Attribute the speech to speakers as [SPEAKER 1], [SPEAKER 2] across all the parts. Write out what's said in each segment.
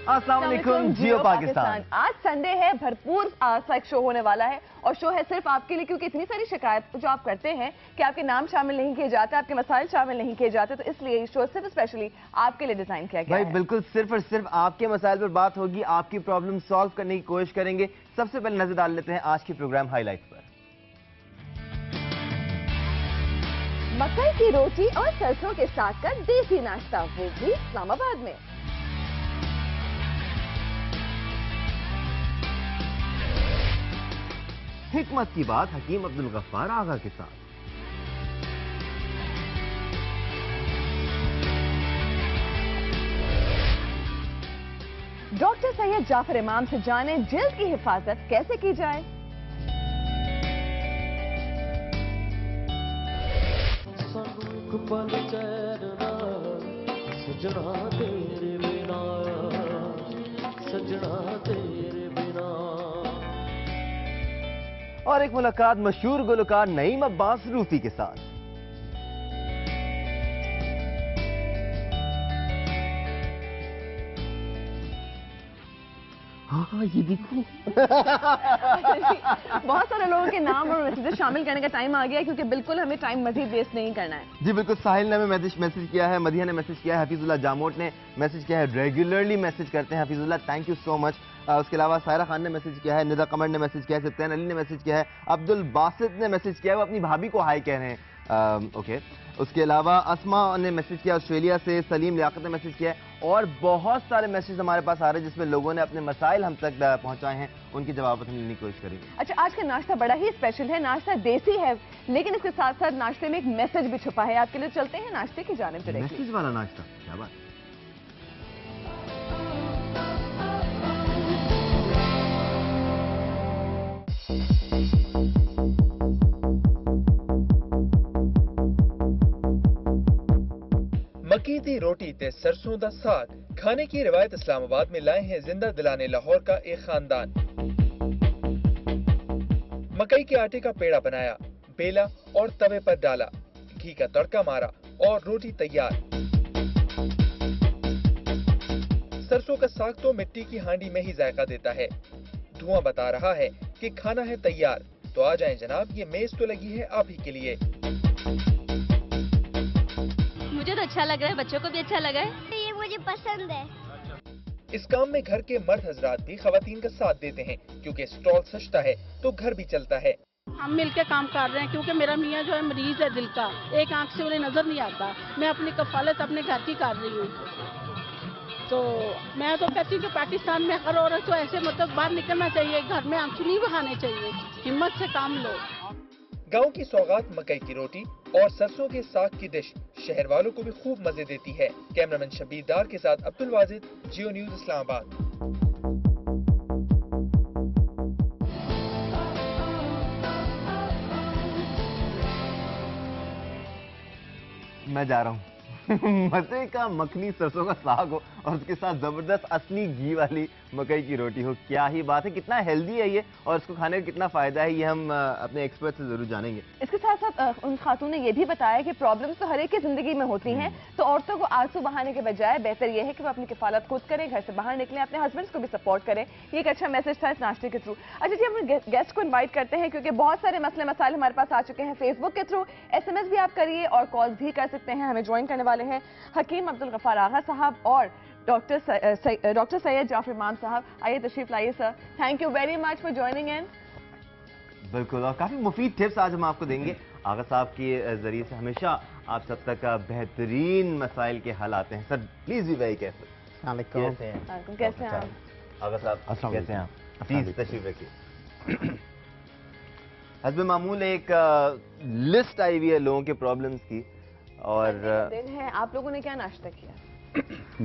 [SPEAKER 1] अस्सलाम वालेकुम जियो पाकिस्तान।
[SPEAKER 2] आज संडे है, भरपूर एक शो होने वाला है और शो है सिर्फ आपके लिए, क्योंकि इतनी सारी शिकायत जो आप करते हैं कि आपके नाम शामिल नहीं किए जाते, आपके मसाइल शामिल नहीं किए जाते, तो इसलिए ये शो सिर्फ स्पेशली आपके लिए डिजाइन किया गया है।
[SPEAKER 1] भाई बिल्कुल सिर्फ और सिर्फ आपके मसाइल पर बात होगी, आपकी प्रॉब्लम सॉल्व करने की कोशिश करेंगे। सबसे पहले नजर डाल लेते हैं आज की प्रोग्राम हाईलाइट पर।
[SPEAKER 2] मकई की रोटी और सरसों के साग का देसी नाश्ता, वो भी इस्लामाबाद में।
[SPEAKER 1] हिकमत की बात हकीम अब्दुल गफ्फार आगा के साथ।
[SPEAKER 2] डॉक्टर सैयद जाफर इमाम से जाने जल्द की हिफाजत कैसे की जाए।
[SPEAKER 1] और एक मुलाकात मशहूर गुलकार नईम अब्बास रूफी के साथ। हाँ ये देखो
[SPEAKER 2] बहुत सारे लोगों के नाम और मैसेजेस शामिल करने का टाइम आ गया है, क्योंकि बिल्कुल हमें टाइम मजीद वेस्ट नहीं करना है।
[SPEAKER 1] जी बिल्कुल, साहिल ने हमें मैसेज किया है, मदिया ने मैसेज किया है, हफीजुल्लाह जामोट ने मैसेज किया है, रेगुलरली मैसेज करते हैं Hafizullah, thank you so much. उसके अलावा सायरा खान ने मैसेज किया है, निदा कमर ने मैसेज किया है, सत्यान अली ने मैसेज किया है, अब्दुल बासित ने मैसेज किया है, वो अपनी भाभी को हाई कह रहे हैं। ओके, उसके अलावा असमा ने मैसेज किया ऑस्ट्रेलिया से, सलीम लियाकत ने मैसेज किया है, और बहुत सारे मैसेज हमारे पास आ रहे हैं जिसमें लोगों ने अपने मसाइल हम तक पहुंचाए हैं, उनके जवाब हम लेने की कोशिश करेंगे।
[SPEAKER 2] अच्छा, आज का नाश्ता बड़ा ही स्पेशल है, नाश्ता देसी है, लेकिन इसके साथ साथ नाश्ते में एक मैसेज भी छुपा है आपके लिए। चलते हैं नाश्ते की जानिब।
[SPEAKER 1] मैसेज वाला नाश्ता, क्या बात।
[SPEAKER 3] मक्की दी रोटी ते सरसों दा साग खाने की रिवायत इस्लामाबाद में लाए हैं जिंदा दिलाने लाहौर का एक खानदान। मकई के आटे का पेड़ा बनाया, बेला और तवे पर डाला, घी का तड़का मारा और रोटी तैयार। सरसों का साग तो मिट्टी की हांडी में ही जायका देता है। धुआं बता रहा है कि खाना है तैयार, तो आ जाएं जनाब, ये मेज तो लगी है आप ही के लिए।
[SPEAKER 4] मुझे तो अच्छा लग रहा है, बच्चों को भी अच्छा लगा है, ये मुझे पसंद है।
[SPEAKER 3] इस काम में घर के मर्द हजरात भी खवातीन का साथ देते हैं, क्योंकि स्टॉल सस्ता है तो घर भी चलता है।
[SPEAKER 5] हम मिलकर काम कर रहे हैं, क्योंकि मेरा मियाँ जो है मरीज है दिल का, एक आंख से उन्हें नजर नहीं आता। मैं अपनी कफालत अपने घर की कर रही हूँ, तो मैं तो कहती हूँ कि पाकिस्तान में हर औरत को ऐसे मतलब बाहर निकलना चाहिए, घर में आंसू नहीं बहाने चाहिए, हिम्मत से काम लो।
[SPEAKER 3] गांव की सौगात मकई की रोटी और सरसों के साग की डिश शहर वालों को भी खूब मजे देती है। कैमरामैन शबीर डार के साथ अब्दुल वाजिद, जियो न्यूज इस्लामाबाद।
[SPEAKER 1] मैं जा रहा हूँ मजे का मखनी सरसों का साग हो और उसके साथ जबरदस्त असली घी वाली मकई की रोटी हो, क्या ही बात है। कितना हेल्दी है ये और इसको खाने का कितना फायदा है, ये हम अपने एक्सपर्ट से जरूर जानेंगे।
[SPEAKER 2] इसके साथ साथ उन खातून ने ये भी बताया कि प्रॉब्लम्स तो हर एक की जिंदगी में होती हैं, तो औरतों को आंसू बहाने के बजाय बेहतर ये है कि वो अपनी किफालत खुद करें, घर से बाहर निकलें, अपने हस्बैंड्स को भी सपोर्ट करें। ये एक अच्छा मैसेज था इस नाश्ते के थ्रू। अच्छा जी, हम गेस्ट को इन्वाइट करते हैं, क्योंकि बहुत सारे मसले मसाइल हमारे पास आ चुके हैं फेसबुक के थ्रू। SMS भी आप करिए और कॉल्स भी कर सकते हैं। हमें ज्वाइन करने वाले हैं हकीम अब्दुल गफ्फार आगा साहब और डॉक्टर सैयद जाफर इमाम साहब। आइए तशरीफ लाइए sir. Thank you very much for joining in.
[SPEAKER 1] बिल्कुल, और काफी मुफीद टिप्स आज हम आपको देंगे। आगा साहब के जरिए से हमेशा आप सब तक बेहतरीन मसाइल के हल आते हैं। सर प्लीज भी वेरी केयरफुल।
[SPEAKER 2] कैसे हैं आप?
[SPEAKER 1] आगा साहब कैसे हैं आप? प्लीज तशरीफ रखिए। हस्ब मामूल एक लिस्ट आई हुई है लोगों के प्रॉब्लम्स की, और
[SPEAKER 2] दिन है, आप लोगों ने क्या नाश्ता किया?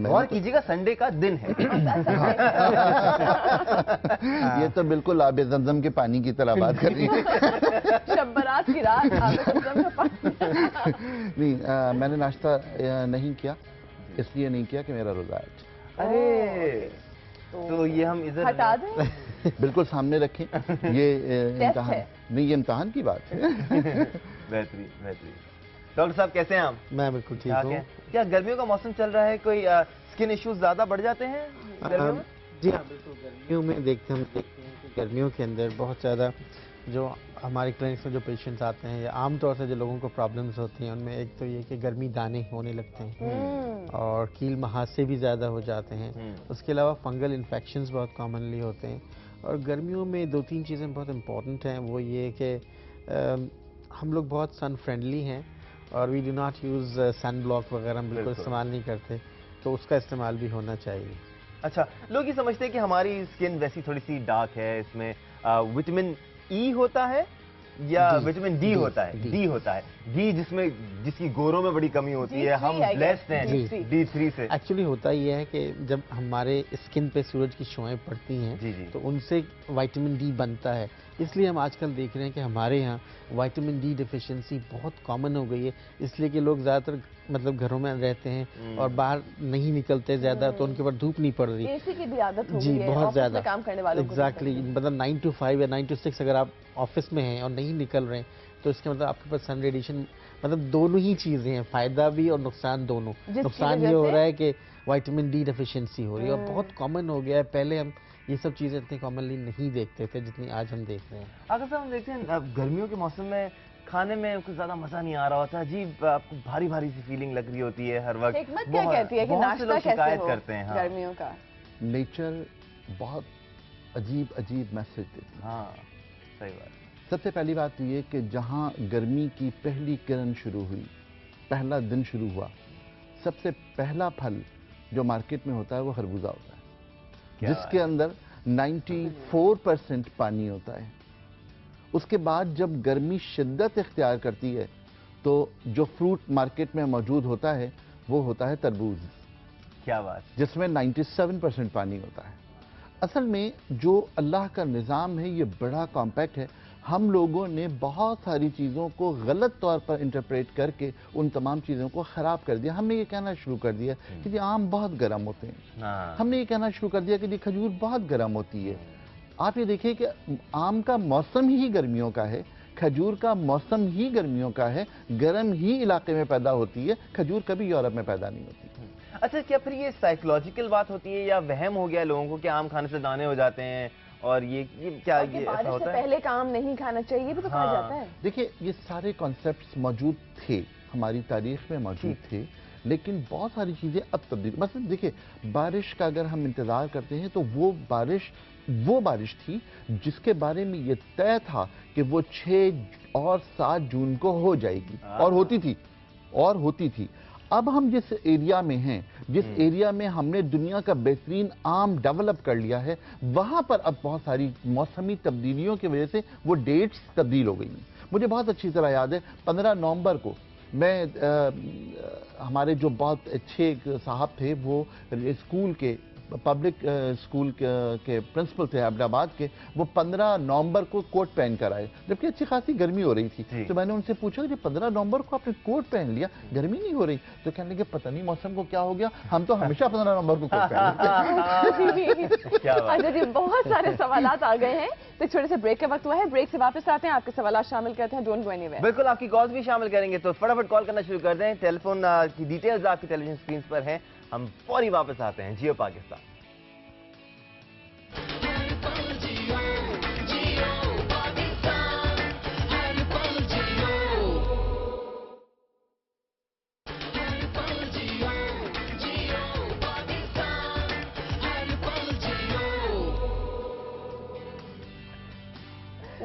[SPEAKER 1] और कीजिएगा, संडे का दिन है।
[SPEAKER 6] ये तो बिल्कुल आब ज़मज़म के पानी की तरह बात कर रही है।
[SPEAKER 2] शब बारात की रात आब ज़मज़म का पानी।
[SPEAKER 6] नहीं, मैंने नाश्ता नहीं किया, इसलिए नहीं किया कि मेरा रोजा है।
[SPEAKER 1] अरे तो ये हम इधर
[SPEAKER 2] हटा दें?
[SPEAKER 6] बिल्कुल सामने रखें, ये इम्तिहान नहीं, ये इम्तिहान की बात है।
[SPEAKER 1] बेहतरीन बेहतरीन। डॉक्टर साहब कैसे हैं आप?
[SPEAKER 7] मैं बिल्कुल ठीक हूँ।
[SPEAKER 1] क्या गर्मियों का मौसम चल रहा है, कोई स्किन इश्यूज ज्यादा बढ़ जाते हैं? गर्मियों में?
[SPEAKER 7] जी हाँ बिल्कुल, गर्मियों में देखते हैं कि गर्मियों के अंदर बहुत ज़्यादा जो हमारे क्लिनिक्स में जो पेशेंट्स आते हैं या आम तौर से जो लोगों को प्रॉब्लम्स होती हैं उनमें एक तो ये कि गर्मी दाने होने लगते हैं और कील महासे भी ज़्यादा हो जाते हैं। उसके अलावा फंगल इन्फेक्शंस बहुत कॉमनली होते हैं। और गर्मियों में 2-3 चीज़ें बहुत इम्पॉर्टेंट हैं, वो ये कि हम लोग बहुत सन फ्रेंडली हैं और we do not use sun block वगैरह हम बिल्कुल इस्तेमाल नहीं करते, तो उसका इस्तेमाल भी होना चाहिए।
[SPEAKER 1] अच्छा, लोग ये समझते हैं कि हमारी स्किन वैसी थोड़ी सी डार्क है, इसमें विटामिन ई होता है या विटामिन डी होता है? डी होता है, डी जिसकी गोरों में बड़ी कमी होती है। हम ब्लेस्ड हैं D3 से।
[SPEAKER 7] एक्चुअली होता ये है कि जब हमारे स्किन पे सूरज की शुआएं पड़ती हैं तो उनसे विटामिन डी बनता है, इसलिए हम आजकल देख रहे हैं कि हमारे यहाँ विटामिन डी डिफिशिएंसी बहुत कॉमन हो गई है, इसलिए कि लोग ज़्यादातर मतलब घरों में रहते हैं और बाहर नहीं निकलते ज़्यादा, तो उनके ऊपर धूप नहीं पड़ रही।
[SPEAKER 2] एसी की भी आदत हो
[SPEAKER 7] जी
[SPEAKER 2] गई है
[SPEAKER 7] बहुत ज़्यादा
[SPEAKER 2] काम करने वालों को।
[SPEAKER 7] एग्जैक्टली, मतलब 9 to 5 या 9 to 6 अगर आप ऑफिस में हैं और नहीं निकल रहे हैं तो इसका मतलब आपके पास सन रेडिएशन, मतलब दोनों ही चीज़ें हैं, फ़ायदा भी और नुकसान दोनों। नुकसान ये हो रहा है कि विटामिन डी डिफिशिएंसी हो रही है और बहुत कॉमन हो गया है। पहले हम ये सब चीज़ें इतनी कॉमनली नहीं देखते थे जितनी आज हम देख रहे हैं।
[SPEAKER 1] अगर साहब हम देखते हैं अब गर्मियों के मौसम में खाने में कुछ ज़्यादा मज़ा नहीं आ रहा होता, अजीब आपको भारी भारी सी फीलिंग लग रही होती है हर वक्त।
[SPEAKER 2] हिकमत क्या कहती है कि नाश्ता कैसे हो
[SPEAKER 1] करते हैं
[SPEAKER 2] गर्मियों का?
[SPEAKER 6] नेचर बहुत अजीब मैसेज देती है।
[SPEAKER 1] हाँ सही बात।
[SPEAKER 6] सबसे पहली बात तो ये कि जहाँ गर्मी की पहली किरण शुरू हुई, पहला दिन शुरू हुआ, सबसे पहला फल जो मार्केट में होता है वो खरबूजा होता है, जिसके अंदर 94% पानी होता है। उसके बाद जब गर्मी शिद्दत इख्तियार करती है तो जो फ्रूट मार्केट में मौजूद होता है वो होता है तरबूज।
[SPEAKER 1] क्या बात।
[SPEAKER 6] जिसमें 97% पानी होता है। असल में जो अल्लाह का निज़ाम है ये बड़ा कॉम्पैक्ट है। हम लोगों ने बहुत सारी चीज़ों को गलत तौर पर इंटरप्रेट करके उन तमाम चीज़ों को ख़राब कर दिया। हमने ये कहना शुरू कर दिया कि जी आम बहुत गर्म होते हैं, हमने ये कहना शुरू कर दिया कि जी खजूर बहुत गर्म होती है। आप ये देखिए कि आम का मौसम ही गर्मियों का है, खजूर का मौसम ही गर्मियों का है, गर्म ही इलाके में पैदा होती है, खजूर कभी यूरोप में पैदा नहीं होती।
[SPEAKER 1] अच्छा, क्या फिर ये साइकोलॉजिकल बात होती है या वहम हो गया लोगों को कि आम खाने से दाने हो जाते हैं और ये क्या ये ऐसा होता है?
[SPEAKER 2] पहले का आम नहीं खाना चाहिए, ये भी तो कहा जाता है।
[SPEAKER 6] देखिए ये सारे कॉन्सेप्ट्स मौजूद थे, हमारी तारीख में मौजूद थे, लेकिन बहुत सारी चीज़ें अब तब्दील। मतलब देखिए बारिश का अगर हम इंतज़ार करते हैं तो वो बारिश थी जिसके बारे में ये तय था कि वो 6 और 7 जून को हो जाएगी और होती थी। अब हम जिस एरिया में हैं, जिस एरिया में हमने दुनिया का बेहतरीन आम डेवलप कर लिया है, वहाँ पर अब बहुत सारी मौसमी तब्दीलियों की वजह से वो डेट्स तब्दील हो गई हैं। मुझे बहुत अच्छी तरह याद है 15 नवंबर को मैं हमारे जो बहुत अच्छे एक साहब थे, वो स्कूल के पब्लिक स्कूल के प्रिंसिपल थे अहमदाबाद के, वो 15 नवंबर को कोट पहन कर आए जबकि अच्छी खासी गर्मी हो रही थी। तो मैंने उनसे पूछा कि 15 नवंबर को आपने कोट पहन लिया, गर्मी नहीं हो रही? तो कहने लगे पता नहीं मौसम को क्या हो गया, हम तो हमेशा 15 नवंबर को कोट पहनते हैं।
[SPEAKER 2] अच्छा जी, बहुत सारे सवालात आ गए हैं, तो छोटे से ब्रेक का वक्त हुआ है। ब्रेक से वापस आते हैं, आपके सवालात शामिल करते हैं। Don't go anywhere.
[SPEAKER 1] बिल्कुल, आपकी कॉल्स भी शामिल करेंगे, तो फटाफट कॉल करना शुरू कर दें। टेलीफोन की डिटेल्स आपकी टेलीविजन स्क्रीन पर हैं। हम फौरी वापस आते हैं। जियो पाकिस्तान।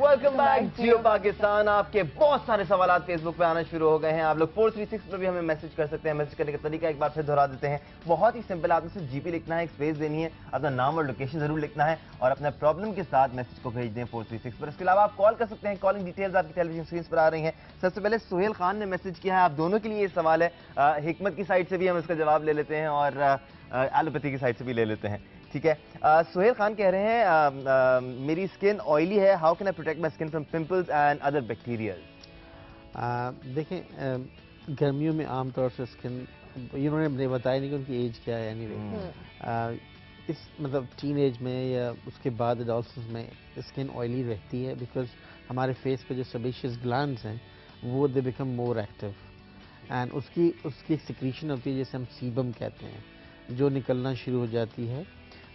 [SPEAKER 1] वेलकम बैक जियो पाकिस्तान। आपके बहुत सारे सवाल फेसबुक पे आना शुरू हो गए हैं। आप लोग 436 पर भी हमें मैसेज कर सकते हैं। मैसेज करने का तरीका एक बार फिर दोहरा देते हैं, बहुत ही सिंपल। आपने सिर्फ जीपी लिखना है, एक स्पेस देनी है, अपना नाम और लोकेशन जरूर लिखना है और अपने प्रॉब्लम के साथ मैसेज को भेज दें 436 पर। इसके अलावा आप कॉल कर सकते हैं, कॉलिंग डिटेल्स आपकी टेलीविजन स्क्रीन पर आ रही हैं। सबसे पहले सुहेल खान ने मैसेज किया है, आप दोनों के लिए ये सवाल है। हिकमत की साइड से भी हम इसका जवाब ले लेते हैं और एलोपैथी की साइड से भी ले लेते हैं, ठीक है। सुहेल खान कह रहे हैं मेरी स्किन ऑयली है, how can I protect my skin from pimples and other bacterias?
[SPEAKER 7] देखें गर्मियों में आमतौर से स्किन, इन्होंने बताया नहीं कि उनकी एज क्या है। एनीवे इस मतलब टीन एज में या उसके बाद एडोलसेंस में स्किन ऑयली रहती है बिकॉज हमारे फेस पे जो सेबेशियस ग्लैंड्स हैं वो they become more active and उसकी सिक्रीशन होती है जिसे हम सीबम कहते हैं, जो निकलना शुरू हो जाती है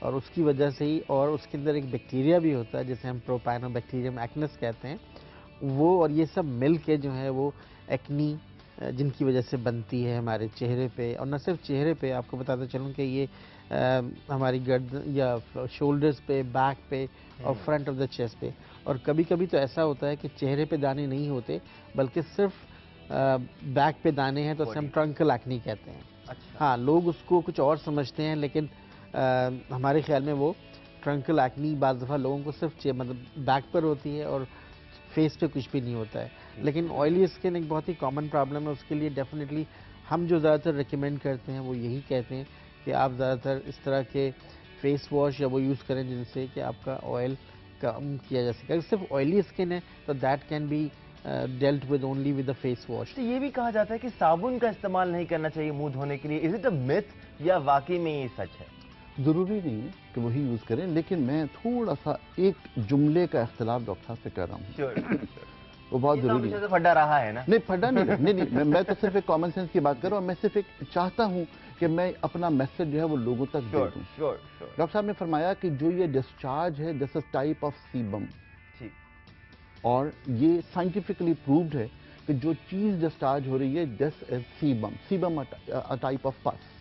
[SPEAKER 7] اور اس کی وجہ سے ہی، اور اس کے اندر ایک بیکٹیریا بھی ہوتا ہے جسے ہم پروپینوبیکٹیریم ایکنس کہتے ہیں، وہ اور یہ سب مل کے جو ہے وہ ایکنی جن کی وجہ سے بنتی ہے ہمارے چہرے پہ، اور نہ صرف چہرے پہ، آپ کو بتاتا چلوں کہ یہ ہماری گردن یا شولڈرز پہ، بیک پہ اور فرنٹ آف دا چیسٹ پہ، اور کبھی کبھی تو ایسا ہوتا ہے کہ چہرے پہ دانے نہیں ہوتے بلکہ صرف بیک پہ دانے ہیں، تو اسے ہم ٹرنکل ایکنی کہتے ہیں۔ ہاں، لوگ اس کو کچھ اور سمجھتے ہیں، لیکن ہمارے خیال میں وہ ٹرنکل ایکنی بعض دفعہ لوگوں کو صرف مطلب بیک پر ہوتی ہے اور فیس پہ کچھ بھی نہیں ہوتا ہے، لیکن آئلی اسکن ایک بہت ہی کامن پرابلم ہے۔ اس کے لیے ڈیفینیٹلی ہم جو زیادہ تر ریکمینڈ کرتے ہیں وہ یہی کہتے ہیں کہ آپ زیادہ تر اس طرح کے فیس واش یا وہ یوز کریں جن سے کہ آپ کا آئل کم کیا جا سکے۔ اگر صرف آئلی اسکن ہے تو that can be dealt with only with a face wash.
[SPEAKER 1] تو یہ بھی کہا جاتا ہے کہ صابن کا استعمال نہیں کرنا چاہیے منہ دھونے کے لیے، از اٹ اے میتھ یا واقعی میں یہ سچ ہے؟
[SPEAKER 6] ضروری نہیں ہے کہ وہی یوز کریں، لیکن میں تھوڑا سا ایک جملے کا اختلاف ڈاکٹر صاحب سے کر رہا ہوں، وہ بہت ضروری ہے۔
[SPEAKER 1] پھڈا رہا ہے نا؟
[SPEAKER 6] نہیں، پھڈا نہیں، میں تو صرف ایک کامن سینس کی بات کر رہا ہوں، میں صرف ایک چاہتا ہوں کہ میں اپنا میسج جو ہے وہ لوگوں تک دے دوں۔ ڈاکٹر صاحب نے فرمایا کہ جو یہ ڈسچارج ہے دس از ٹائپ آف سیبم، اور یہ سائنٹیفکلی پرووڈ ہے کہ جو چیز ڈسچارج ہو رہی ہے دس از سیبم ٹائپ آف پس۔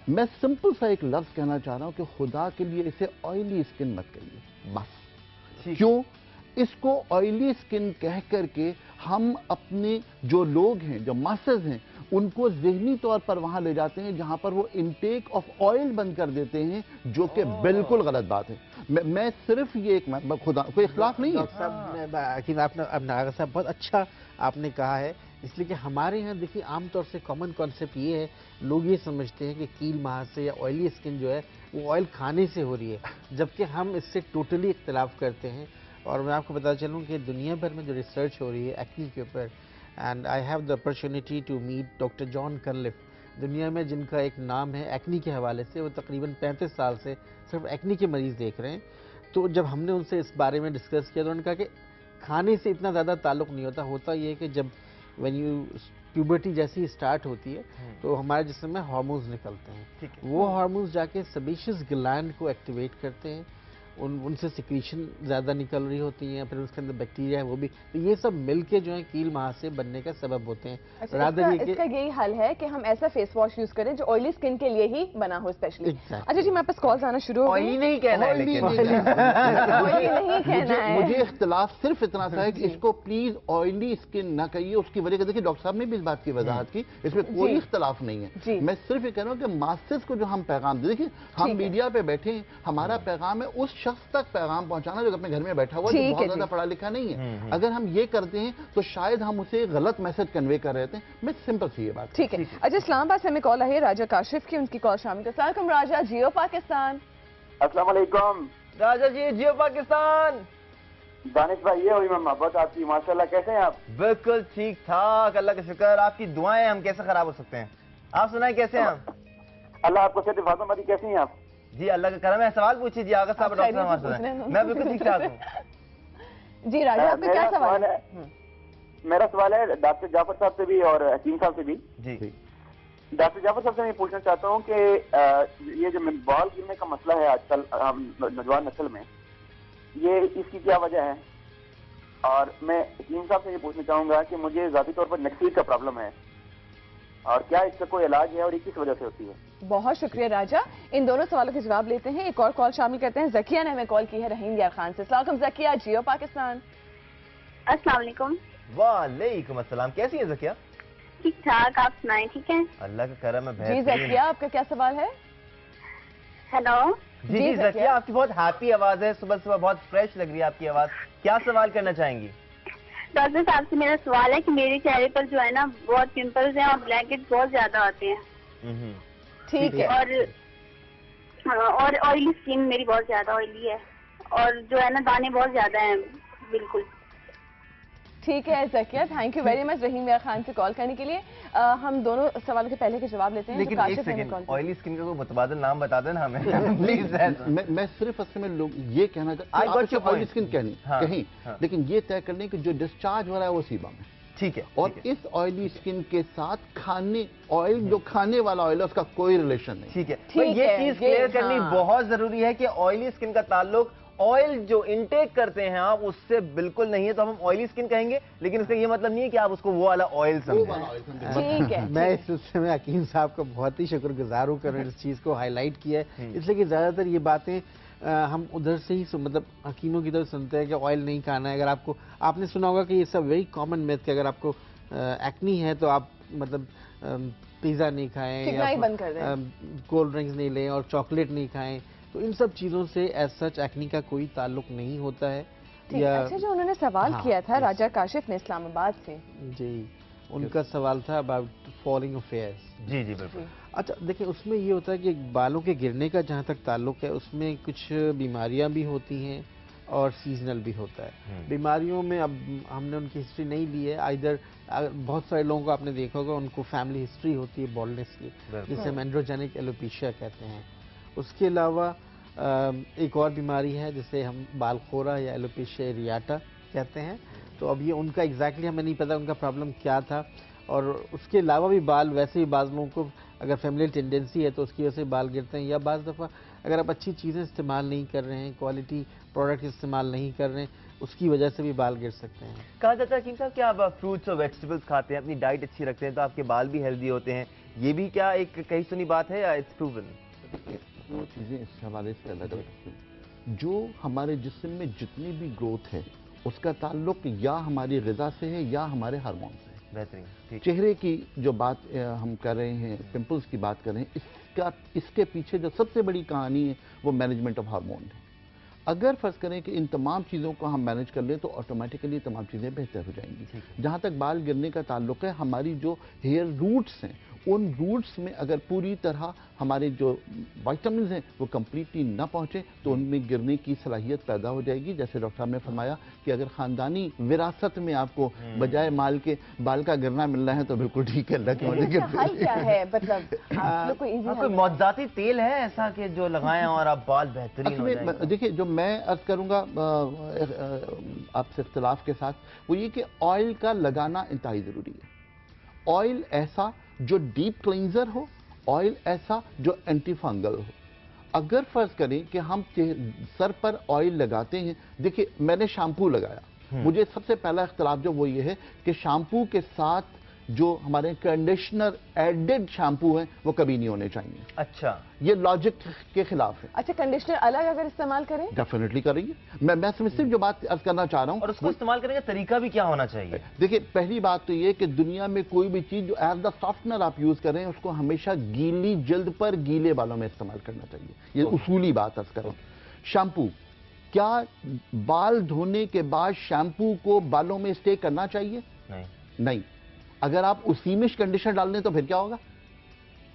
[SPEAKER 6] میں سمپل سا ایک لفظ کہنا چاہ رہا ہوں کہ خدا کے لیے اسے آئلی اسکن مت کہیے بس۔ کیوں؟ اس کو آئلی اسکن کہہ کر کے ہم اپنے جو لوگ ہیں، جو ماسز ہیں، ان کو ذہنی طور پر وہاں لے جاتے ہیں جہاں پر وہ انٹیک آف آئل بند کر دیتے ہیں، جو کہ بالکل غلط بات ہے۔ میں صرف یہ ایک خدا کوئی اختلاف نہیں ہے۔
[SPEAKER 7] اب ناگر صاحب بہت اچھا آپ نے کہا ہے، اس لیے کہ ہمارے یہاں دیکھیے عام طور سے کامن کانسیپٹ یہ ہے، لوگ یہ سمجھتے ہیں کہ کیل ماہ سے یا آئلی اسکن جو ہے وہ آئل کھانے سے ہو رہی ہے، جبکہ ہم اس سے ٹوٹلی اختلاف کرتے ہیں۔ اور میں آپ کو بتا چلوں کہ دنیا بھر میں جو ریسرچ ہو رہی ہے ایکنی کے اوپر، and I have the opportunity to meet doctor John کرلف، دنیا میں جن کا ایک نام ہے ایکنی کے حوالے سے، وہ تقریباً 35 سال سے صرف ایکنی کے مریض دیکھ رہے ہیں۔ تو جب ہم نے ان سے اس بارے میں ڈسکس کیا تو انہوں نے کہا کہ کھانے سے اتنا زیادہ تعلق نہیں ہوتا یہ کہ جب وین یو پیوبرٹی جیسی اسٹارٹ ہوتی ہے تو ہمارے جسم میں ہارمونز نکلتے ہیں، وہ ہارمونز جا کے سبیشس گلینڈ کو ایکٹیویٹ کرتے ہیں، ان سے سیکریشن زیادہ نکل رہی ہوتی ہیں، پھر اس کے اندر بیکٹیریا ہے وہ بھی، تو یہ سب مل کے جو ہے کیل ماہ سے بننے کا سبب ہوتے ہیں۔
[SPEAKER 2] اس کا یہی حل ہے کہ ہم ایسا فیس واش یوز کریں جو آئلی اسکن کے لیے ہی بنا ہو اسپیشلی۔ اچھا جی، میرے پاس کالز آنا شروع ہو گئی۔
[SPEAKER 1] نہیں کہنا ہے لیکن
[SPEAKER 6] مجھے اختلاف صرف اتنا تھا کہ اس کو پلیز آئلی اسکن نہ کہیے، اس کی وجہ سے دیکھیے ڈاکٹر صاحب نے بھی اس بات کی وضاحت کی، اس میں کوئی اختلاف نہیں ہے۔ میں صرف یہ کہہ رہا ہوں کہ ماسز کو جو ہم پیغام دیں، دیکھیے ہم میڈیا پہ بیٹھے ہیں، ہمارا پیغام ہے اس شخص تک پیغام پہنچانا جو اپنے گھر میں بیٹھا ہوا ہے، جو بہت زیادہ پڑھا لکھا نہیں ہے۔ اگر ہم یہ کرتے ہیں تو شاید ہم اسے غلط میسج کنوے کر رہے تھے۔ میں سمپل سی یہ بات۔
[SPEAKER 2] ٹھیک ہے۔ اچھا، اسلام آباد سے ہمیں کال آئی ہے راجہ کاشف کی، ان کی کال شامل ہے۔ السلام علیکم راجہ، جیو پاکستان۔
[SPEAKER 8] السلام علیکم
[SPEAKER 1] راجہ جی، جیو پاکستان۔
[SPEAKER 8] دانش بھائی، یہ ہوئی محبت آپ کی، ماشاءاللہ، کیسے ہیں آپ؟
[SPEAKER 1] بالکل ٹھیک ٹھاک، اللہ کا شکر، آپ کی دعائیں، ہم کیسے خراب ہو سکتے ہیں؟ آپ سنائیں کیسے ہیں ہم؟
[SPEAKER 8] اللہ آپ کو صحت حفاظت مدی، کیسی ہیں آپ؟
[SPEAKER 1] جی اللہ کا کرم ہے، سوال پوچھیے جی، آغاز صاحب ڈاکٹر ہمارے ساتھ ہیں، میں بالکل ٹھیک ٹھاک ہوں۔
[SPEAKER 2] جی راجہ، آپ کا کیا سوال ہے؟
[SPEAKER 8] میرا سوال ہے ڈاکٹر جعفر صاحب سے بھی اور حکیم صاحب سے بھی۔
[SPEAKER 1] جی
[SPEAKER 8] ڈاکٹر جعفر صاحب سے میں پوچھنا چاہتا ہوں کہ یہ جو بال گرنے کا مسئلہ ہے آج کل نوجوان نسل میں، یہ اس کی کیا وجہ ہے؟ اور میں حکیم صاحب سے یہ پوچھنا چاہوں گا کہ مجھے ذاتی طور پر نکسیر کا پرابلم ہے، اور کیا اس کا کوئی علاج ہے اور یہ کس وجہ سے ہوتی ہے؟
[SPEAKER 2] بہت شکریہ راجہ، ان دونوں سوالوں کے جواب لیتے ہیں۔ ایک اور کال شامل کرتے ہیں، زکیہ نے ہمیں کال کی ہے رحیم یار خان سے۔ السلام علیکم زکیہ، جیو پاکستان۔
[SPEAKER 9] السلام علیکم۔
[SPEAKER 1] وعلیکم السلام، کیسی ہیں زکیہ؟
[SPEAKER 9] ٹھیک ٹھاک، آپ سنائیں؟ ٹھیک ہے،
[SPEAKER 1] اللہ کا کرم ہے،
[SPEAKER 2] جی زکیہ، آپ کا کیا سوال ہے؟
[SPEAKER 9] ہیلو۔
[SPEAKER 1] جی زکیہ، آپ کی بہت ہیپی آواز ہے، صبح صبح بہت فریش لگ رہی ہے آپ کی آواز، کیا سوال کرنا چاہیں گی؟
[SPEAKER 9] ڈاکٹر صاحب سے میرا سوال ہے کہ میرے چہرے پر جو ہے نا بہت پمپلز ہیں اور بلیک ہیڈ بہت زیادہ آتے ہیں،
[SPEAKER 2] ٹھیک ہے،
[SPEAKER 9] اور آئلی اسکن میری بہت زیادہ آئلی ہے، اور جو ہے نا دانے بہت زیادہ ہیں بالکل۔
[SPEAKER 2] ٹھیک ہے زکیہ، تھینک یو ویری مچ رحیم یار خان سے کال کرنے کے لیے۔ ہم دونوں سوالوں کے پہلے کے جواب لیتے ہیں۔
[SPEAKER 1] لیکن ایک سیکنڈ، آئلی اسکن کا کوئی متبادل نام بتا دیں نا ہمیں پلیز۔
[SPEAKER 6] میں صرف اصل میں لوگ یہ کہنا چاہتا ہوں، آئلی اسکن کہیں، لیکن یہ طے کر لیں کہ جو ڈسچارج ہو رہا ہے وہ سیبم ہے۔
[SPEAKER 1] ठीक है।
[SPEAKER 6] और इस ऑयली स्किन के साथ खाने ऑयल, जो खाने वाला ऑयल है, उसका कोई रिलेशन नहीं।
[SPEAKER 1] ठीक है, तो ये चीज क्लियर करनी बहुत जरूरी है कि ऑयली स्किन का ताल्लुक ऑयल जो इंटेक करते हैं आप उससे बिल्कुल नहीं है। तो हम ऑयली स्किन कहेंगे, लेकिन इसका ये मतलब नहीं है कि आप उसको वो वाला ऑयल समझें।
[SPEAKER 2] ठीक है।
[SPEAKER 7] मैं इस सिलसिले में हकीम साहब का बहुत ही शुक्रगुजार हूँ कि इस चीज़ को हाईलाइट किया है, इसलिए कि ज़्यादातर ये बातें हम उधर से ही मतलब हकीमों की तरफ सुनते हैं कि ऑयल नहीं खाना है। अगर आपने सुना होगा कि ये सब वेरी कॉमन मिथ कि अगर आपको एक्नी है तो आप मतलब पिज़्ज़ा नहीं खाएं,
[SPEAKER 2] बंद कर दें,
[SPEAKER 7] कोल्ड ड्रिंक्स नहीं लें और चॉकलेट नहीं खाएं। तो इन सब चीज़ों से एज सच एक्नी का कोई ताल्लुक नहीं होता है।
[SPEAKER 2] अच्छा, जो उन्होंने सवाल किया था राजा काशिफ ने इस्लामाबाद से,
[SPEAKER 7] जी, उनका सवाल था अबाउट फॉलिंग अफेयर्स।
[SPEAKER 1] जी जी बिल्कुल।
[SPEAKER 7] अच्छा देखिए, उसमें ये होता है कि बालों के गिरने का जहाँ तक ताल्लुक है, उसमें कुछ बीमारियाँ भी होती हैं और सीजनल भी होता है। बीमारियों में अब हमने उनकी हिस्ट्री नहीं ली है, आइदर बहुत सारे लोगों को आपने देखा होगा उनको फैमिली हिस्ट्री होती है बॉल्डनेस की, जिसे हम एंड्रोजेनिक एलोपेशिया कहते हैं। उसके अलावा एक और बीमारी है जिसे हम बालखोरा या एलोपेशिया एरियाटा कहते हैं। तो अब ये उनका एग्जैक्टली हमें नहीं पता उनका प्रॉब्लम क्या था। और उसके अलावा भी बाल, वैसे ही बाज़ लोगों को अगर फैमिली टेंडेंसी है तो उसकी वजह से बाल गिरते हैं, या बाज़ दफ़ा अगर आप अच्छी चीज़ें इस्तेमाल नहीं कर रहे हैं, क्वालिटी प्रोडक्ट इस्तेमाल नहीं कर रहे हैं, उसकी वजह से भी बाल गिर सकते हैं।
[SPEAKER 1] कहा जाता है हकीम साहब कि आप फ्रूट्स और वेजिटेबल्स खाते हैं, अपनी डाइट अच्छी रखते हैं तो आपके बाल भी हेल्दी होते हैं, ये भी क्या एक कही सुनी बात है या इट्स प्रूवन?
[SPEAKER 6] वो चीज़ें इस हवाले से अलग अलग, जो हमारे जिस्म में जितनी भी ग्रोथ है उसका ताल्लुक या हमारी ग़िज़ा से है या हमारे हार्मोन से है।
[SPEAKER 1] बेहतरीन।
[SPEAKER 6] चेहरे की जो बात हम कर रहे हैं, पिंपल्स की बात कर रहे हैं, इसके पीछे जो सबसे बड़ी कहानी है वो मैनेजमेंट ऑफ हार्मोन है। अगर फर्ज करें कि इन तमाम चीज़ों को हम मैनेज कर लें तो ऑटोमेटिकली तमाम चीज़ें बेहतर हो जाएंगी। जहाँ तक बाल गिरने का ताल्लुक है, हमारी जो हेयर रूट्स हैं, उन रूट्स में अगर पूरी तरह हमारे जो विटामिन्स हैं वो कम्प्लीटली ना पहुँचे तो उनमें गिरने की सलाहियत पैदा हो जाएगी। जैसे डॉक्टर साहब ने फरमाया कि अगर ख़ानदानी विरासत में आपको बजाय माल के बाल का गिरना मिल रहा है तो बिल्कुल ठीक है,
[SPEAKER 2] हल क्या है? मतलब
[SPEAKER 1] कोई मौजूदाती तेल है ऐसा कि जो लगाएं और आप बाल बेहतरीन हो जाएंगे?
[SPEAKER 6] देखिए, जो मैं अर्ज करूँगा आपसे इख्तिलाफ के साथ, वो ये कि ऑयल का लगाना इंतहाई ज़रूरी है। ऑयल ऐसा जो डीप क्लींजर हो, ऑयल ऐसा जो एंटी फंगल हो। अगर फर्ज करें कि हम सर पर ऑयल लगाते हैं, देखिए मैंने शैम्पू लगाया, मुझे सबसे पहला इख्तिलाफ जो वो ये है कि शैम्पू के साथ जो हमारे कंडीशनर एडेड शैम्पू हैं वो कभी नहीं होने चाहिए।
[SPEAKER 1] अच्छा,
[SPEAKER 6] ये लॉजिक के खिलाफ है।
[SPEAKER 2] अच्छा, कंडीशनर अलग अगर इस्तेमाल करें?
[SPEAKER 6] डेफिनेटली करेंगे। मैं सिर्फ जो बात अर्ज करना चाह रहा हूँ,
[SPEAKER 1] और उसको इस्तेमाल करने का तरीका भी क्या होना चाहिए?
[SPEAKER 6] देखिए, पहली बात तो ये कि दुनिया में कोई भी चीज जो एज द सॉफ्टनर आप यूज कर रहे हैं उसको हमेशा गीली जल्द पर गीले बालों में इस्तेमाल करना चाहिए। ये उसूली बात अर्ज करें। शैम्पू, क्या बाल धोने के बाद शैम्पू को बालों में स्टे करना चाहिए? नहीं। अगर आप उसी में कंडीशनर डाल दें तो फिर क्या होगा?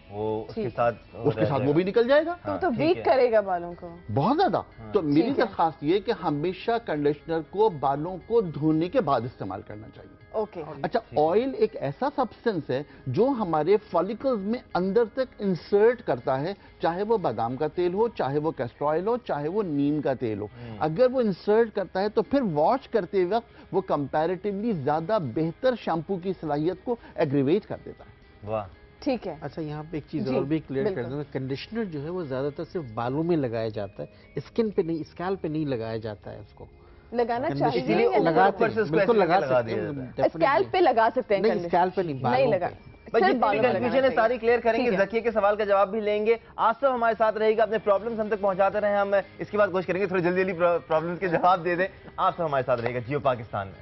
[SPEAKER 1] वो उसके साथ
[SPEAKER 6] वो भी निकल जाएगा।
[SPEAKER 2] तो वीक करेगा बालों को
[SPEAKER 6] बहुत ज्यादा। तो मेरी दरखास्त ये कि हमेशा कंडीशनर को बालों को धोने के बाद इस्तेमाल करना चाहिए।
[SPEAKER 2] ओके।
[SPEAKER 6] अच्छा, ऑयल एक ऐसा सब्सटेंस है जो हमारे फॉलिकल्स में अंदर तक इंसर्ट करता है, चाहे वो बादाम का तेल हो, चाहे वो कैस्टर ऑयल हो, चाहे वो नीम का तेल हो। अगर वो इंसर्ट करता है तो फिर वॉश करते वक्त वो कंपैरेटिवली ज्यादा बेहतर शैम्पू की सलाहियत को एग्रीवेट कर देता है।
[SPEAKER 1] वाह,
[SPEAKER 2] ठीक है।
[SPEAKER 7] अच्छा, यहाँ पे एक चीज़ और भी क्लियर कर दूँ, कंडीशनर जो है वो ज़्यादातर सिर्फ बालों में लगाया जाता है, स्किन पे नहीं, स्कैल्प पे नहीं लगाया जाता है। उसको
[SPEAKER 2] लगाना चाहिए,
[SPEAKER 7] लगाते हैं, बिल्कुल लगा सकते हैं,
[SPEAKER 2] स्कैल्प पे लगा सकते हैं,
[SPEAKER 7] नहीं स्कैल्प पे नहीं
[SPEAKER 2] लगा।
[SPEAKER 1] कंफ्यूजन है सारी क्लियर करेंगे, ज़किया के सवाल का जवाब भी लेंगे। आसिफ हमारे साथ रहेगा, अपने प्रॉब्लम्स हम तक पहुंचाते रहे। हम इसके बाद कोशिश करेंगे थोड़ी जल्दी जल्दी प्रॉब्लम्स के जवाब दे दें। आसिफ हमारे साथ रहेगा जियो पाकिस्तान में।